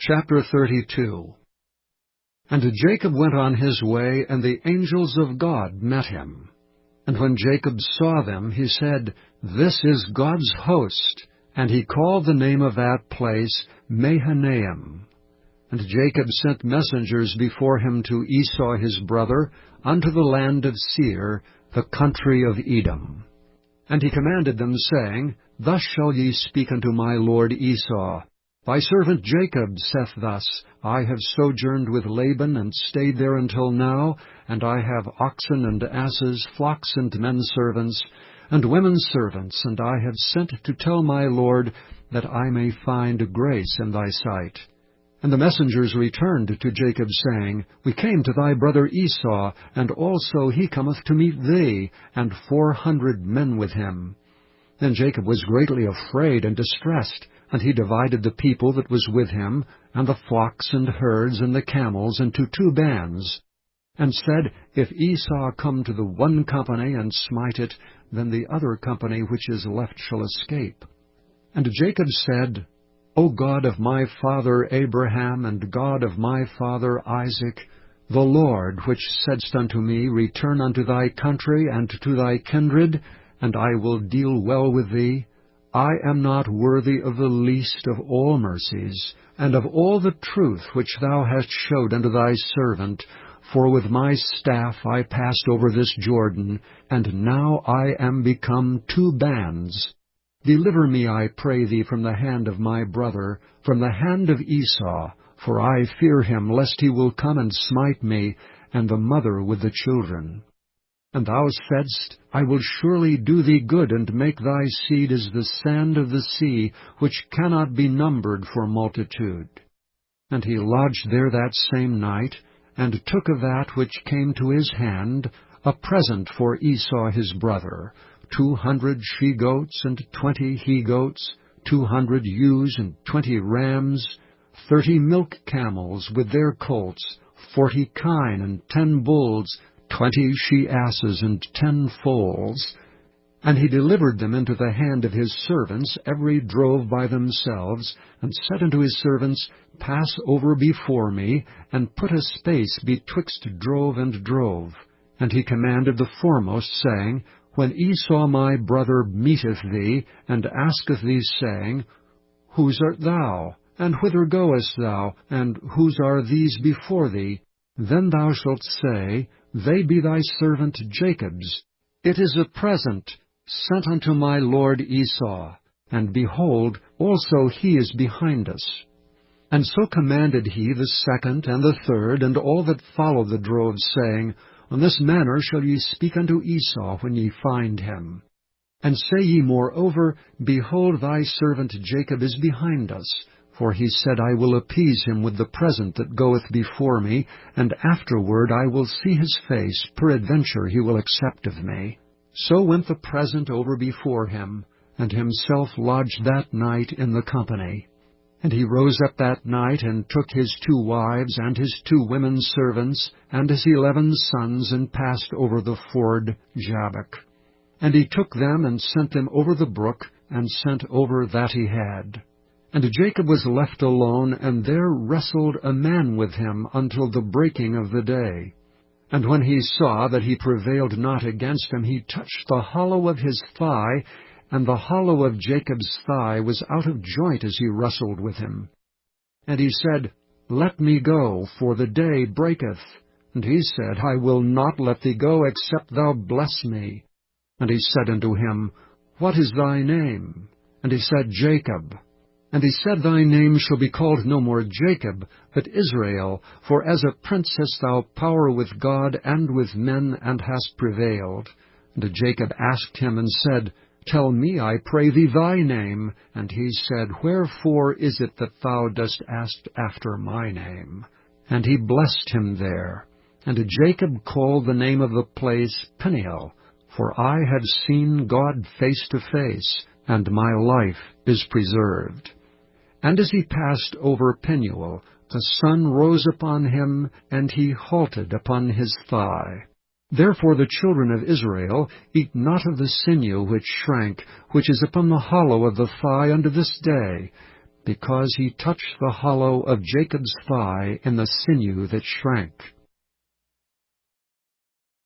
Chapter 32. And Jacob went on his way, and the angels of God met him. And when Jacob saw them, he said, This is God's host. And he called the name of that place Mahanaim. And Jacob sent messengers before him to Esau his brother, unto the land of Seir, the country of Edom. And he commanded them, saying, Thus shall ye speak unto my lord Esau, Thy servant Jacob saith thus, I have sojourned with Laban, and stayed there until now, and I have oxen and asses, flocks and men servants, and women servants, and I have sent to tell my lord, that I may find grace in thy sight. And the messengers returned to Jacob, saying, We came to thy brother Esau, and also he cometh to meet thee, and 400 men with him. Then Jacob was greatly afraid and distressed, and he divided the people that was with him, and the flocks and herds and the camels, into 2 bands, and said, If Esau come to the one company and smite it, then the other company which is left shall escape. And Jacob said, O God of my father Abraham, and God of my father Isaac, the Lord, which saidst unto me, Return unto thy country and to thy kindred, and I will deal well with thee, I am not worthy of the least of all mercies, and of all the truth which thou hast showed unto thy servant, for with my staff I passed over this Jordan, and now I am become 2 bands. Deliver me, I pray thee, from the hand of my brother, from the hand of Esau, for I fear him, lest he will come and smite me, and the mother with the children. And thou saidst, I will surely do thee good, and make thy seed as the sand of the sea, which cannot be numbered for multitude. And he lodged there that same night, and took of that which came to his hand a present for Esau his brother, 200 she-goats and 20 he-goats, 200 ewes and 20 rams, 30 milk camels with their colts, 40 kine and 10 bulls, 20 she-asses and 10 foals. And he delivered them into the hand of his servants, every drove by themselves, and said unto his servants, Pass over before me, and put a space betwixt drove and drove. And he commanded the foremost, saying, When Esau my brother meeteth thee, and asketh thee, saying, Whose art thou? And whither goest thou? And whose are these before thee? Then thou shalt say, They be thy servant Jacob's. It is a present sent unto my lord Esau, and behold, also he is behind us. And so commanded he the second and the third, and all that follow the droves, saying, On this manner shall ye speak unto Esau when ye find him. And say ye moreover, Behold, thy servant Jacob is behind us, for he said, I will appease him with the present that goeth before me, and afterward I will see his face, peradventure he will accept of me. So went the present over before him, and himself lodged that night in the company. And he rose up that night, and took his 2 wives, and his 2 women servants, and his 11 sons, and passed over the ford Jabbok. And he took them, and sent them over the brook, and sent over that he had. And Jacob was left alone, and there wrestled a man with him until the breaking of the day. And when he saw that he prevailed not against him, he touched the hollow of his thigh, and the hollow of Jacob's thigh was out of joint as he wrestled with him. And he said, Let me go, for the day breaketh. And he said, I will not let thee go, except thou bless me. And he said unto him, What is thy name? And he said, Jacob. And he said, Thy name shall be called no more Jacob, but Israel, for as a prince hast thou power with God and with men, and hast prevailed. And Jacob asked him, and said, Tell me, I pray thee, thy name. And he said, Wherefore is it that thou dost ask after my name? And he blessed him there. And Jacob called the name of the place Peniel, for I have seen God face to face, and my life is preserved. And as he passed over Peniel, the sun rose upon him, and he halted upon his thigh. Therefore the children of Israel eat not of the sinew which shrank, which is upon the hollow of the thigh unto this day, because he touched the hollow of Jacob's thigh in the sinew that shrank.